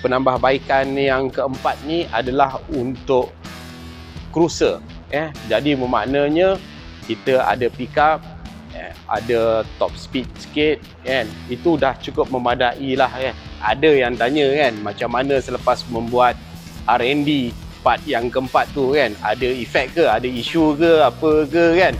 penambahbaikan yang keempat ni adalah untuk cruiser. Jadi bermaknanya kita ada pickup, ada top speed sikit kan. Itu dah cukup memadai lah kan. Ada yang tanya kan macam mana selepas membuat R&D part yang keempat tu kan, ada efek ke, ada isu ke, apa ke kan.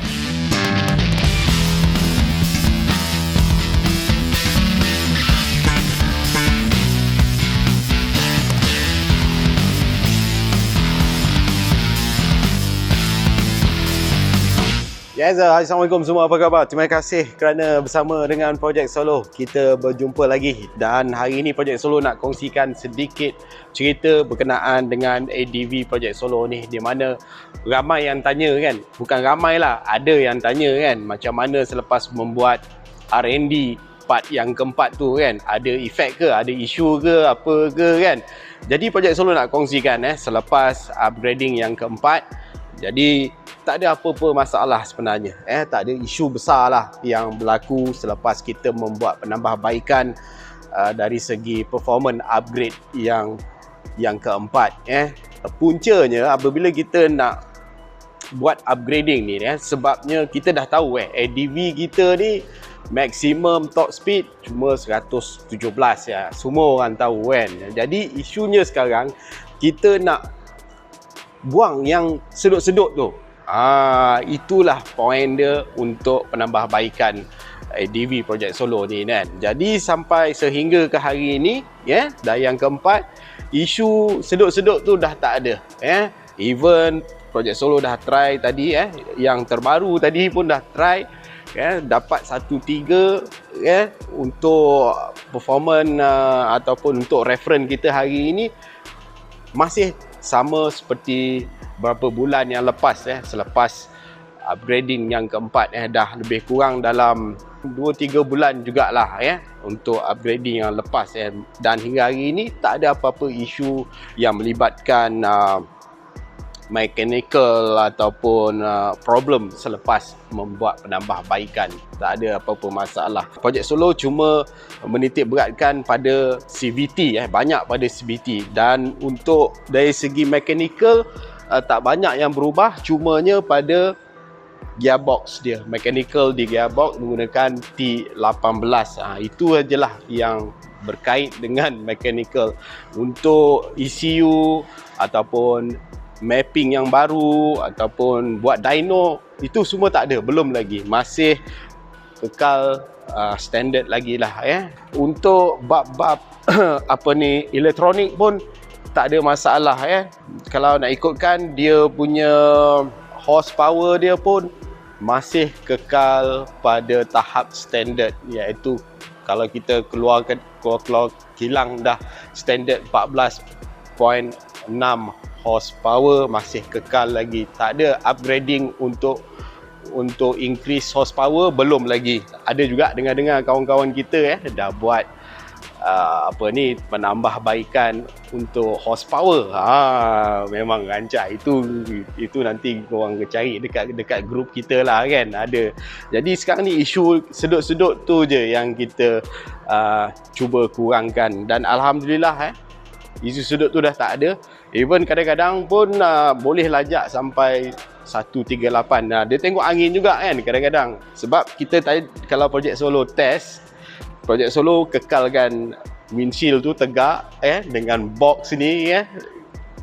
Yes, Assalamualaikum semua, apa khabar? Terima kasih kerana bersama dengan Projek Solo. Kita berjumpa lagi dan hari ini Projek Solo nak kongsikan sedikit cerita berkenaan dengan ADV Projek Solo ni, di mana ramai yang tanya kan, bukan ramai lah, ada yang tanya kan macam mana selepas membuat R&D part yang keempat tu kan, ada efek ke, ada isu ke, apa ke kan. Jadi Projek Solo nak kongsikan selepas upgrading yang keempat, jadi tak ada apa-apa masalah sebenarnya. Tak ada isu besar lah yang berlaku selepas kita membuat penambahbaikan dari segi performance upgrade yang keempat. Puncanya apabila kita nak buat upgrading ni, sebabnya kita dah tahu ADV kita ni maximum top speed cuma 117 ya. Semua orang tahu kan. Jadi isunya sekarang kita nak buang yang sedut-sedut tu. Itulah poin dia untuk penambahbaikan ADV Projek Solo ni kan. Jadi sampai sehingga ke hari ini dah yang keempat, isu sedut-sedut tu dah tak ada. Even Projek Solo dah try tadi yang terbaru tadi pun dah try dapat 1.3 untuk performance ataupun untuk reference kita hari ini masih sama seperti berapa bulan yang lepas selepas upgrading yang keempat dah lebih kurang dalam 2-3 bulan jugalah untuk upgrading yang lepas dan hingga hari ini tak ada apa-apa isu yang melibatkan mechanical ataupun problem selepas membuat penambahbaikan. Tak ada apa-apa masalah. Projek Solo cuma menitik beratkan pada CVT, banyak pada CVT, dan untuk dari segi mechanical tak banyak yang berubah, cumanya pada gearbox dia. Mechanical di gearbox menggunakan T18. Itu ajalah yang berkait dengan mechanical. Untuk ECU ataupun mapping yang baru ataupun buat dyno, itu semua tak ada, belum lagi, masih kekal standard lagi lah Untuk bab-bab elektronik pun tak ada masalah Kalau nak ikutkan dia punya horsepower dia pun masih kekal pada tahap standard, iaitu kalau kita keluar kilang dah standard 14.6 horsepower, masih kekal lagi. Tak ada upgrading untuk increase horsepower, belum lagi. Ada juga dengar-dengar kawan-kawan kita dah buat penambahbaikan untuk horsepower. Memang rancak itu nanti korang cari dekat grup kita lah kan, ada. Jadi sekarang ni isu sedut-sedut tu je yang kita cuba kurangkan, dan alhamdulillah isu sedut tu dah tak ada. Even kadang-kadang pun boleh lajak sampai 138. Dia tengok angin juga kan kadang-kadang. Sebab kita tadi kalau Projek Solo test, Projek Solo kekalkan windshield tu tegak dengan box ni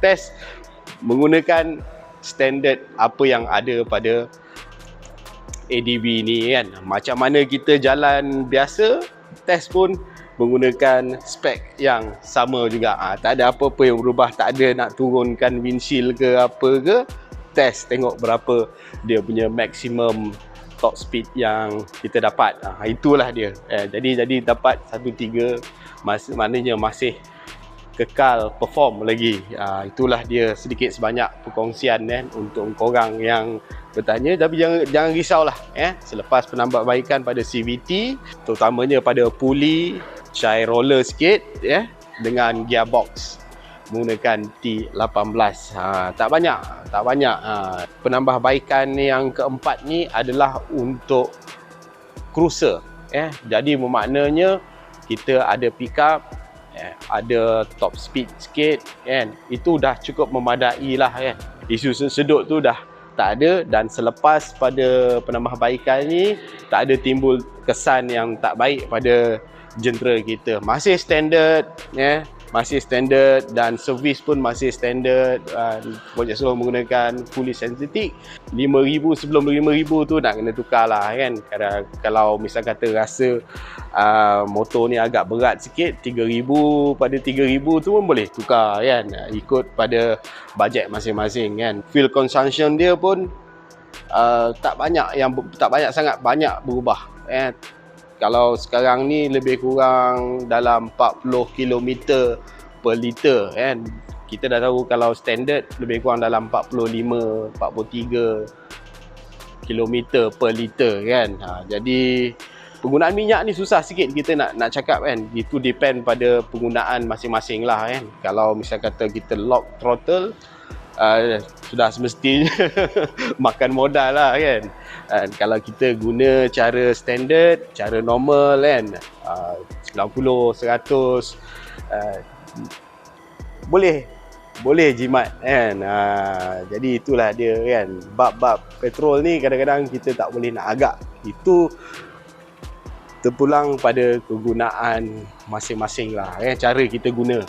test menggunakan standard apa yang ada pada ADV ni kan. Macam mana kita jalan biasa, test pun menggunakan spek yang sama juga. Tak ada apa-apa yang berubah, tak ada nak turunkan windshield ke apa ke. Test tengok berapa dia punya maximum top speed yang kita dapat. Itulah dia. Jadi dapat 1.3, maknanya masih kekal perform lagi. Itulah dia sedikit sebanyak perkongsian untuk korang yang bertanya. Tapi jangan risaulah selepas penambahbaikan pada CVT, terutamanya pada pulley, chai roller sikit dengan gearbox menggunakan T18. Tak banyak. Penambahbaikan yang keempat ni adalah untuk cruiser. Jadi bermaknanya kita ada pickup, ada top speed sikit kan, itu dah cukup memadai lah kan. Isu sedut tu dah tak ada, dan selepas pada penambahbaikan ni tak ada timbul kesan yang tak baik pada jentera kita. Masih standard masih standard, dan servis pun masih standard. Project Solo menggunakan fully synthetic. 5,000 sebelum 5,000 tu nak kena tukar lah kan. Kalau misal kata rasa motor ni agak berat sikit, 3,000 pada 3,000 tu pun boleh tukar kan, ikut pada bajet masing-masing kan. Fuel consumption dia pun tak banyak sangat berubah kan. Kalau sekarang ni lebih kurang dalam 40 km per liter kan. Kita dah tahu kalau standard lebih kurang dalam 45-43 km per liter kan. Jadi penggunaan minyak ni susah sikit kita nak cakap kan. Itu depend pada penggunaan masing-masing lah kan. Kalau misal kata kita lock throttle, sudah semestinya makan modal lah kan. Kalau kita guna cara standard, cara normal kan, 90, 100, boleh jimat kan. Jadi itulah dia kan. Bab-bab petrol ni kadang-kadang kita tak boleh nak agak. Itu terpulang pada kegunaan masing-masing lah kan, cara kita guna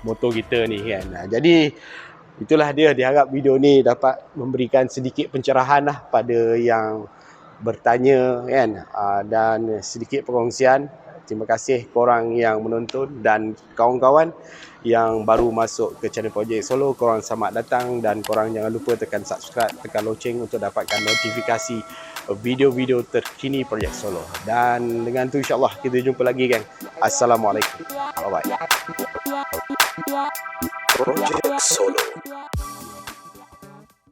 motor kita ni kan. Jadi itulah dia, diharap video ni dapat memberikan sedikit pencerahan lah pada yang bertanya kan, dan sedikit perkongsian. Terima kasih korang yang menonton, dan kawan-kawan yang baru masuk ke channel Project Solo, korang selamat datang, dan korang jangan lupa tekan subscribe, tekan loceng untuk dapatkan notifikasi video-video terkini Project Solo. Dan dengan tu insyaAllah kita jumpa lagi geng. Assalamualaikum. Bye bye. Project Solo.